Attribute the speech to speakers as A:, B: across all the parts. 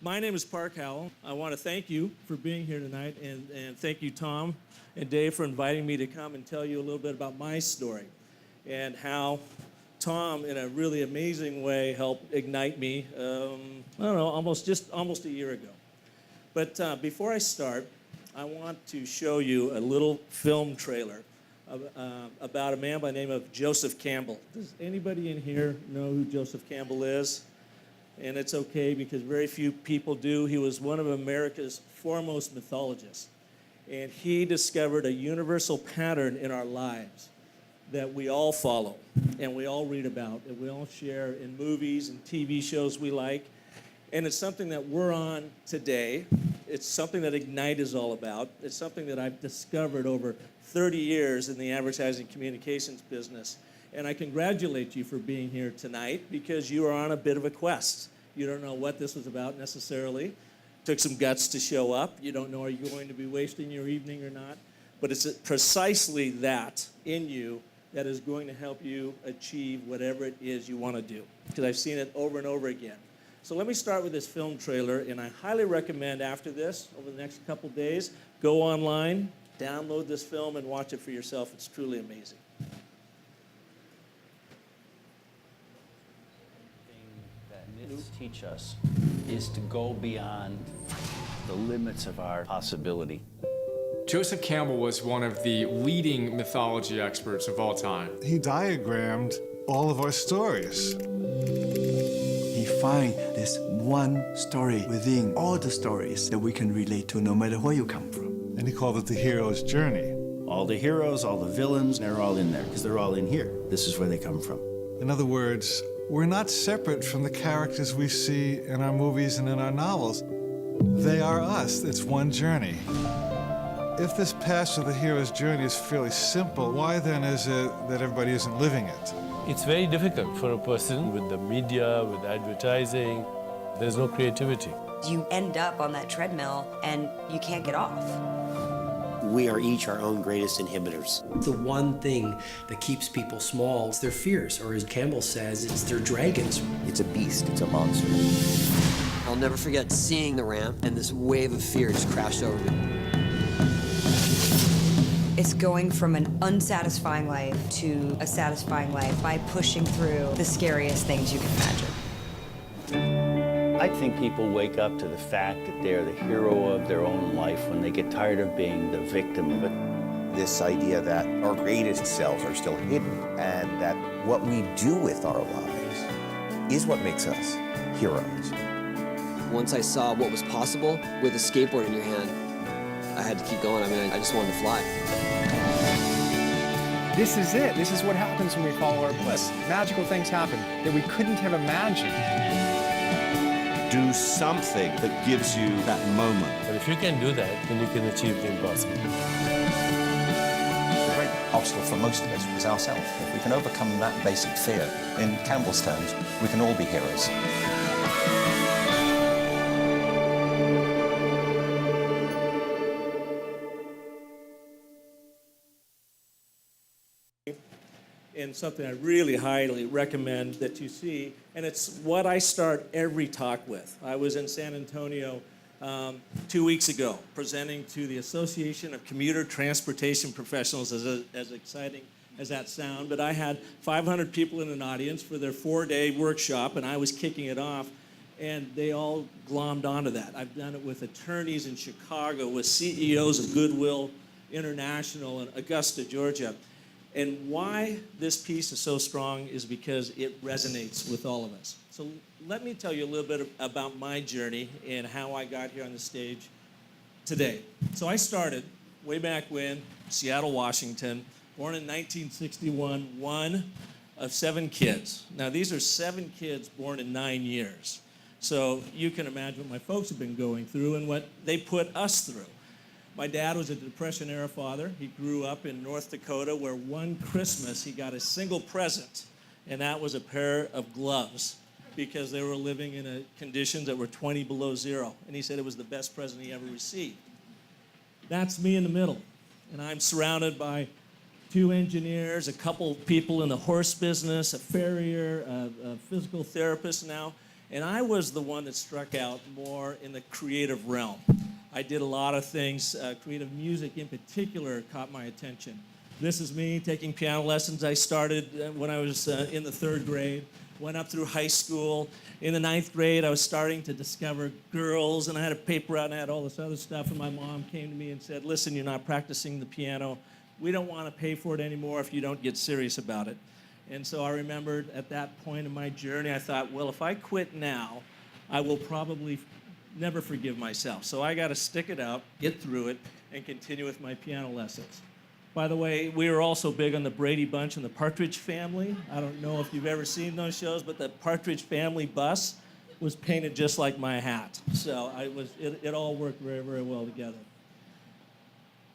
A: My name is Park Howell. I want to thank you for being here tonight, and thank you, Tom and Dave, for inviting me to come and tell you a little bit about my story and how Tom, in a really amazing way, helped ignite me, I don't know, almost a year ago. But before I start, I want to show you a little film trailer about a man by the name of Joseph Campbell. Does anybody in here know who Joseph Campbell is? And it's okay because very few people do. He was one of America's foremost mythologists. And he discovered a universal pattern in our lives that we all follow and we all read about and we all share in movies and TV shows we like. And it's something that we're on today. It's something that Ignite is all about. It's something that I've discovered over 30 years in the advertising communications business. And I congratulate you for being here tonight because you are on a bit of a quest. You don't know what this was about necessarily. Took some guts to show up. You don't know are you going to be wasting your evening or not. But it's precisely that in you that is going to help you achieve whatever it is you want to do. Because I've seen it over and over again. So let me start with this film trailer, and I highly recommend after this, over the next couple days, go online, download this film, and watch it for yourself. It's truly amazing.
B: Myths teach us is to go beyond the limits of our possibility.
C: Joseph Campbell was one of the leading mythology experts of all time.
D: He diagrammed all of our stories.
E: He finds this one story within all the stories that we can relate to no matter where you come from.
D: And he called it the hero's journey.
B: All the heroes, all the villains, they're all in there because they're all in here. This is where they come from.
D: In other words, we're not separate from the characters we see in our movies and in our novels. They are us. It's one journey. If this path of the hero's journey is fairly simple, why then is it that everybody isn't living it?
F: It's very difficult for a person with the media, with advertising. There's no creativity.
G: You end up on that treadmill and you can't get off.
H: We are each our own greatest inhibitors.
I: The one thing that keeps people small is their fears, or as Campbell says, it's their dragons.
H: It's a beast, it's a monster. I'll never forget seeing the ramp and this wave of fear just crashed over me.
G: It's going from an unsatisfying life to a satisfying life by pushing through the scariest things you can imagine.
B: I think people wake up to the fact that they're the hero of their own life when they get tired of being the victim of it.
J: This idea that our greatest selves are still hidden and that what we do with our lives is what makes us heroes.
H: Once I saw what was possible with a skateboard in your hand, I had to keep going. I mean, I just wanted to fly.
K: This is it. This is what happens when we follow our bliss. Magical things happen that we couldn't have imagined.
J: Do something that gives you that moment.
F: But if you can do that, then you can achieve the impossible.
L: The great obstacle for most of us was ourselves. If we can overcome that basic fear, in Campbell's terms, we can all be heroes.
A: And something I really highly recommend that you see, and it's what I start every talk with. I was in San Antonio 2 weeks ago presenting to the Association of Commuter Transportation Professionals, as exciting as that sounds, but I had 500 people in an audience for their 4-day workshop, and I was kicking it off, and they all glommed onto that. I've done it with attorneys in Chicago, with CEOs of Goodwill International in Augusta, Georgia. And why this piece is so strong is because it resonates with all of us. So let me tell you a little bit about my journey and how I got here on the stage today. So I started way back when, Seattle, Washington, born in 1961, one of 7 kids. Now these are 7 kids born in 9 years. So you can imagine what my folks have been going through and what they put us through. My dad was a Depression-era father. He grew up in North Dakota where one Christmas he got a single present, and that was a pair of gloves because they were living in conditions that were 20 below zero. And he said it was the best present he ever received. That's me in the middle. And I'm surrounded by 2 engineers, a couple people in the horse business, a farrier, a physical therapist now. And I was the one that struck out more in the creative realm. I did a lot of things. Creative music in particular caught my attention. This is me taking piano lessons. I started when I was in the 3rd grade, went up through high school. In the 9th grade, I was starting to discover girls, and I had a paper out and I had all this other stuff, and my mom came to me and said, listen, you're not practicing the piano. We don't want to pay for it anymore if you don't get serious about it. And so I remembered at that point in my journey, I thought, well, if I quit now, I will probably never forgive myself. So I got to stick it out, get through it, and continue with my piano lessons. By the way, we were also big on the Brady Bunch and the Partridge Family. I don't know if you've ever seen those shows, but the Partridge Family bus was painted just like my hat. So it all worked very, very well together.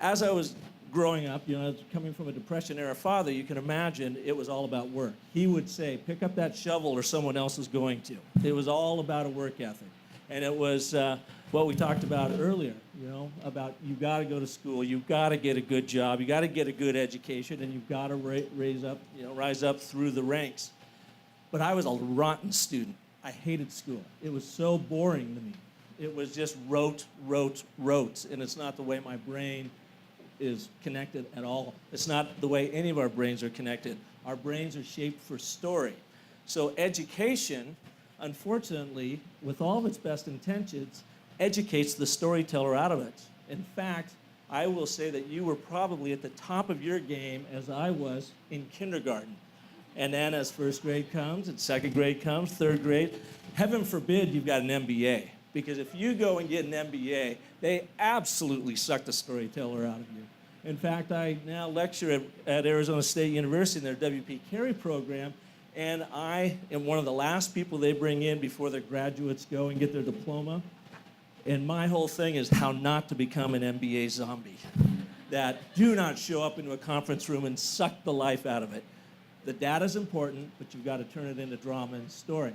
A: As I was growing up, coming from a Depression-era father, you can imagine it was all about work. He would say, pick up that shovel or someone else is going to. It was all about a work ethic. And it was what we talked about earlier, about you got to go to school, you've got to get a good job, you got to get a good education, and you've got to rise up through the ranks. But I was a rotten student. I hated school. It was so boring to me. It was just rote, and it's not the way my brain is connected at all. It's not the way any of our brains are connected. Our brains are shaped for story. So education, unfortunately, with all of its best intentions, educates the storyteller out of it. In fact, I will say that you were probably at the top of your game as I was in kindergarten. And then as 1st grade comes, and 2nd grade comes, 3rd grade, heaven forbid you've got an MBA. Because if you go and get an MBA, they absolutely suck the storyteller out of you. In fact, I now lecture at Arizona State University in their W.P. Carey program, and I am one of the last people they bring in before their graduates go and get their diploma. And my whole thing is how not to become an MBA zombie. That do not show up into a conference room and suck the life out of it. The data's important, but you've got to turn it into drama and story.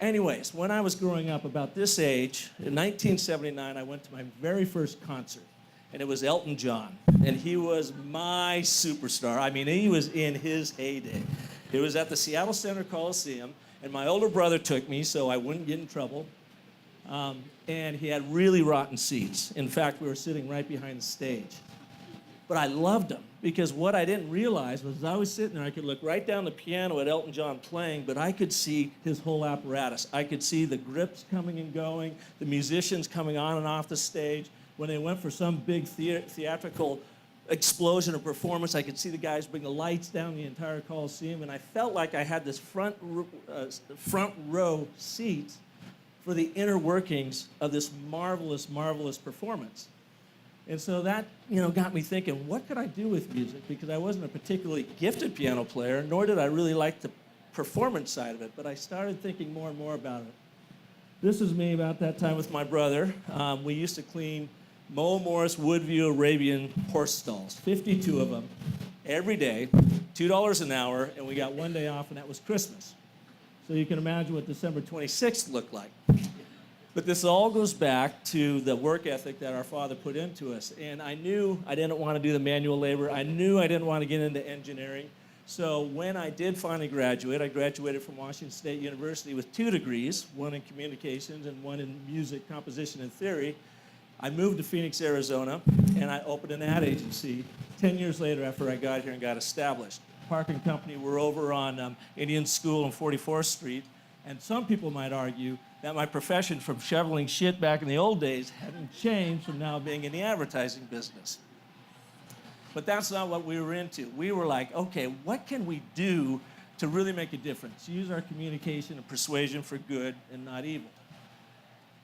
A: Anyways, when I was growing up about this age, in 1979, I went to my very first concert, and it was Elton John, and he was my superstar. I mean, he was in his heyday. It was at the Seattle Center Coliseum, and my older brother took me so I wouldn't get in trouble, and he had really rotten seats. In fact, we were sitting right behind the stage. But I loved him, because what I didn't realize was I was sitting there, I could look right down the piano at Elton John playing, but I could see his whole apparatus. I could see the grips coming and going, the musicians coming on and off the stage. When they went for some big theatrical explosion or performance, I could see the guys bring the lights down the entire Coliseum, and I felt like I had this front row seat for the inner workings of this marvelous, marvelous performance. And so that, got me thinking, what could I do with music? Because I wasn't a particularly gifted piano player, nor did I really like the performance side of it, but I started thinking more and more about it. This is me about that time with my brother. We used to clean Mo Morris Woodview Arabian horse stalls, 52 of them, every day, $2 an hour, and we got one day off, and that was Christmas. So you can imagine what December 26th looked like. But this all goes back to the work ethic that our father put into us. And I knew I didn't want to do the manual labor. I knew I didn't want to get into engineering. So when I did finally graduate, I graduated from Washington State University with 2 degrees, one in communications and one in music composition and theory. I moved to Phoenix, Arizona, and I opened an ad agency 10 years later after I got here and got established. Park&Co, we're over on Indian School on 44th Street. And some people might argue that my profession from shoveling shit back in the old days hadn't changed from now being in the advertising business. But that's not what we were into. We were like, okay, what can we do to really make a difference? Use our communication and persuasion for good and not evil.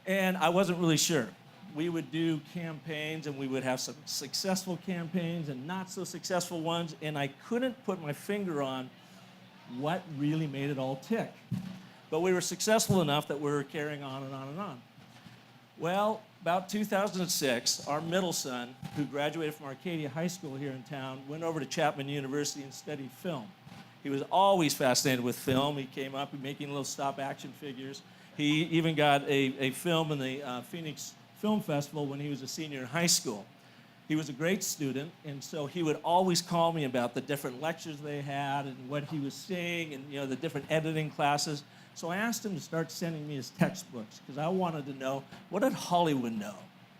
A: And I wasn't really sure. We would do campaigns, and we would have some successful campaigns and not so successful ones, and I couldn't put my finger on what really made it all tick. But we were successful enough that we were carrying on and on and on. Well, about 2006, our middle son, who graduated from Arcadia High School here in town, went over to Chapman University and studied film. He was always fascinated with film. He came up making little stop action figures. He even got a film in the Phoenix Film Festival when he was a senior in high school. He was a great student, and so he would always call me about the different lectures they had and what he was seeing and the different editing classes. So I asked him to start sending me his textbooks because I wanted to know, what did Hollywood know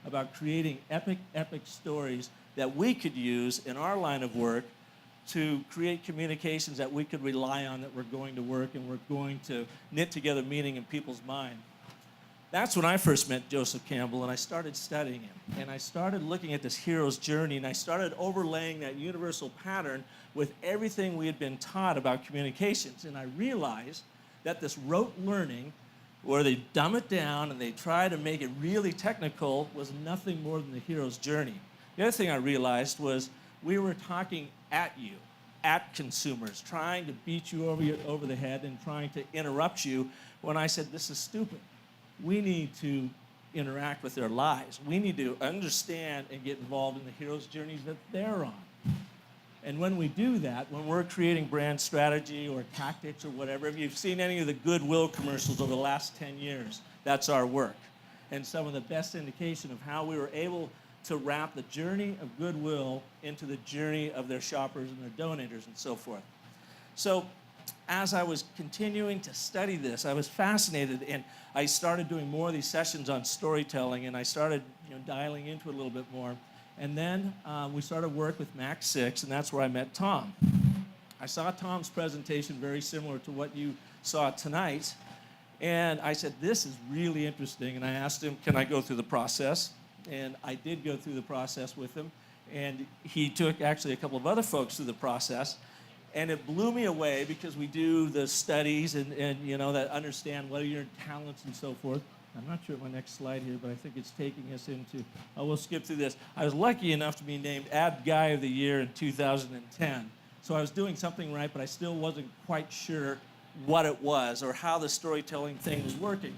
A: about creating epic, epic stories that we could use in our line of work to create communications that we could rely on, that were going to work and were going to knit together meaning in people's mind. That's when I first met Joseph Campbell, and I started studying him. And I started looking at this hero's journey, and I started overlaying that universal pattern with everything we had been taught about communications. And I realized that this rote learning, where they dumb it down and they try to make it really technical, was nothing more than the hero's journey. The other thing I realized was we were talking at you, at consumers, trying to beat you over the head and trying to interrupt you when I said, this is stupid. We need to interact with their lives. We need to understand and get involved in the hero's journeys that they're on. And when we do that, when we're creating brand strategy or tactics or whatever, if you've seen any of the Goodwill commercials over the last 10 years, that's our work. And some of the best indication of how we were able to wrap the journey of Goodwill into the journey of their shoppers and their donators and so forth. So as I was continuing to study this, I was fascinated, and I started doing more of these sessions on storytelling, and I started dialing into it a little bit more. And then we started work with Max 6, and that's where I met Tom. I saw Tom's presentation very similar to what you saw tonight, and I said, this is really interesting, and I asked him, can I go through the process? And I did go through the process with him, and he took actually a couple of other folks through the process. And it blew me away because we do the studies and that understand what are your talents and so forth. I'm not sure at my next slide here, but I think it's taking us into, we'll skip through this. I was lucky enough to be named Ad Guy of the Year in 2010. So I was doing something right, but I still wasn't quite sure what it was or how the storytelling thing was working.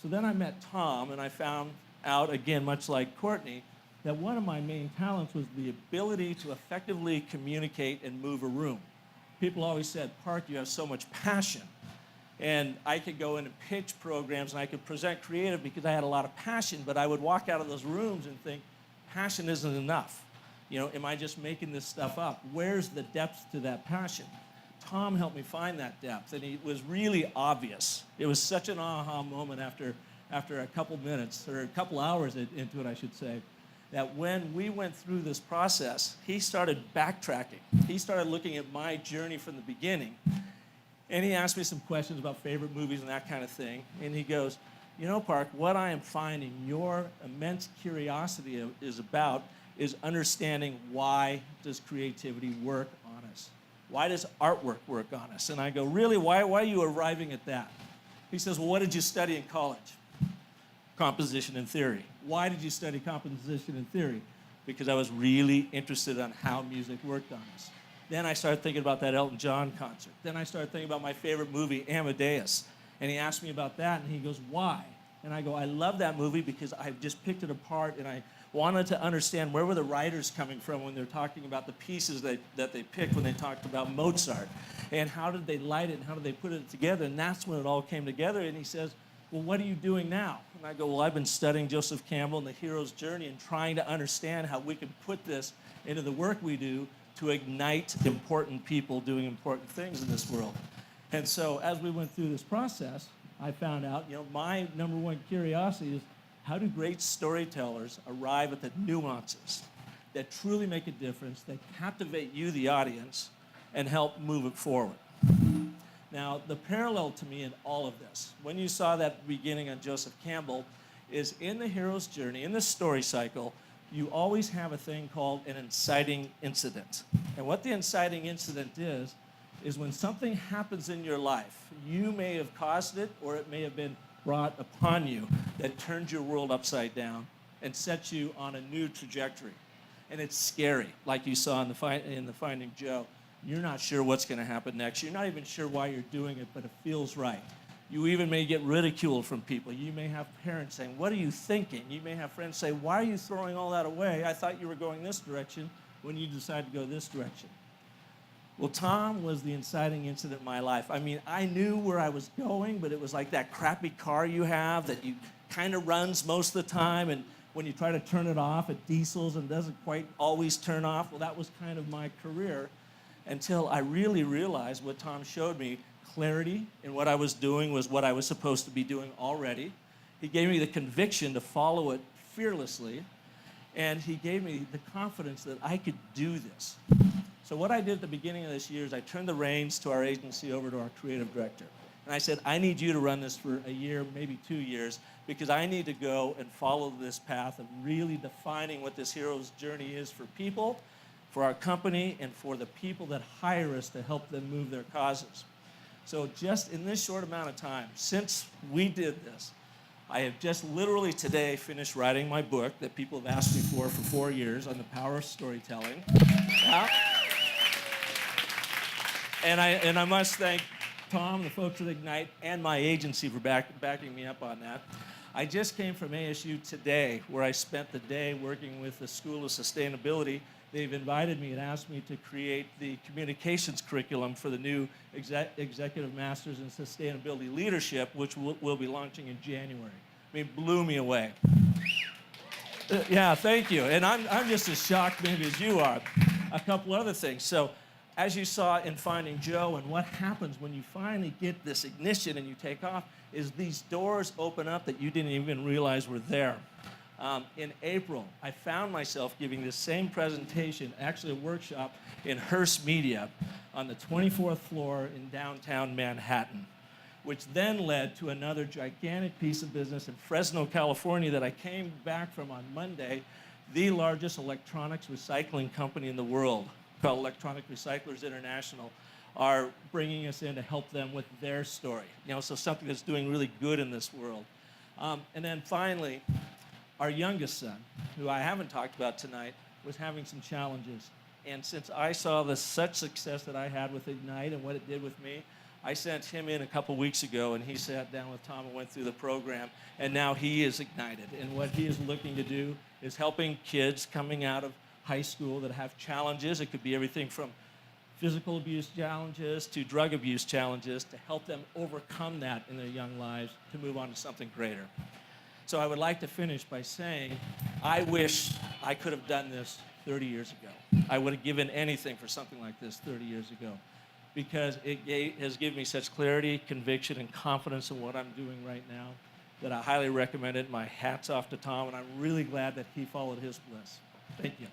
A: So then I met Tom, and I found out, again, much like Courtney, that one of my main talents was the ability to effectively communicate and move a room. People always said, Park, you have so much passion. And I could go in and pitch programs, and I could present creative because I had a lot of passion, but I would walk out of those rooms and think, passion isn't enough. Am I just making this stuff up? Where's the depth to that passion? Tom helped me find that depth, and it was really obvious. It was such an aha moment after a couple minutes, or a couple hours into it, I should say, that when we went through this process, he started backtracking. He started looking at my journey from the beginning, and he asked me some questions about favorite movies and that kind of thing, and he goes, Park, what I am finding your immense curiosity is understanding, why does creativity work on us? Why does artwork work on us? And I go, really, why are you arriving at that? He says, well, what did you study in college? Composition and theory. Why did you study composition and theory? Because I was really interested in how music worked on us. Then I started thinking about that Elton John concert. Then I started thinking about my favorite movie, Amadeus. And he asked me about that, and he goes, why? And I go, I love that movie because I just picked it apart, and I wanted to understand where were the writers coming from when they're talking about the pieces that they picked when they talked about Mozart. And how did they light it, and how did they put it together? And that's when it all came together. And he says, well, what are you doing now? And I go, well, I've been studying Joseph Campbell and the hero's journey and trying to understand how we can put this into the work we do to ignite important people doing important things in this world. And so as we went through this process, I found out, my number one curiosity is, how do great storytellers arrive at the nuances that truly make a difference, that captivate you, the audience, and help move it forward? Now, the parallel to me in all of this, when you saw that beginning on Joseph Campbell, is in the hero's journey, in the story cycle, you always have a thing called an inciting incident. And what the inciting incident is when something happens in your life, you may have caused it, or it may have been brought upon you, that turns your world upside down and sets you on a new trajectory. And it's scary, like you saw in the Finding Joe. You're not sure what's going to happen next. You're not even sure why you're doing it, but it feels right. You even may get ridiculed from people. You may have parents saying, what are you thinking? You may have friends say, why are you throwing all that away? I thought you were going this direction when you decided to go this direction. Well, Tom was the inciting incident in my life. I mean, I knew where I was going, but it was like that crappy car you have that you kind of runs most of the time, and when you try to turn it off, it diesels and doesn't quite always turn off. Well, that was kind of my career until I really realized what Tom showed me clarity in what I was doing was what I was supposed to be doing already. He gave me the conviction to follow it fearlessly, and he gave me the confidence that I could do this. So what I did at the beginning of this year is I turned the reins to our agency over to our creative director. And I said, I need you to run this for a year, maybe 2 years, because I need to go and follow this path of really defining what this hero's journey is for people, for our company, and for the people that hire us to help them move their causes. So just in this short amount of time, since we did this, I have just literally today finished writing my book that people have asked me for 4 years on the power of storytelling. Yeah. And I must thank Tom, the folks at Ignite, and my agency for backing me up on that. I just came from ASU today, where I spent the day working with the School of Sustainability. They've invited me and asked me to create the communications curriculum for the new Executive Masters in Sustainability Leadership, which we'll be launching in January. I mean, blew me away. Yeah, thank you. And I'm just as shocked maybe as you are. A couple other things. So, as you saw in Finding Joe, and what happens when you finally get this ignition and you take off, is these doors open up that you didn't even realize were there. In April, I found myself giving this same presentation, actually a workshop in Hearst Media on the 24th floor in downtown Manhattan, which then led to another gigantic piece of business in Fresno, California that I came back from on Monday, the largest electronics recycling company in the world, called Electronic Recyclers International, are bringing us in to help them with their story. So something that's doing really good in this world. And then finally, our youngest son, who I haven't talked about tonight, was having some challenges. And since I saw such success that I had with Ignite and what it did with me, I sent him in a couple weeks ago, and he sat down with Tom and went through the program, and now he is ignited. And what he is looking to do is helping kids coming out of high school that have challenges. It could be everything from physical abuse challenges to drug abuse challenges, to help them overcome that in their young lives to move on to something greater. So I would like to finish by saying, I wish I could have done this 30 years ago. I would have given anything for something like this 30 years ago, because it has given me such clarity, conviction, and confidence in what I'm doing right now that I highly recommend it. My hat's off to Tom, and I'm really glad that he followed his bliss. Thank you.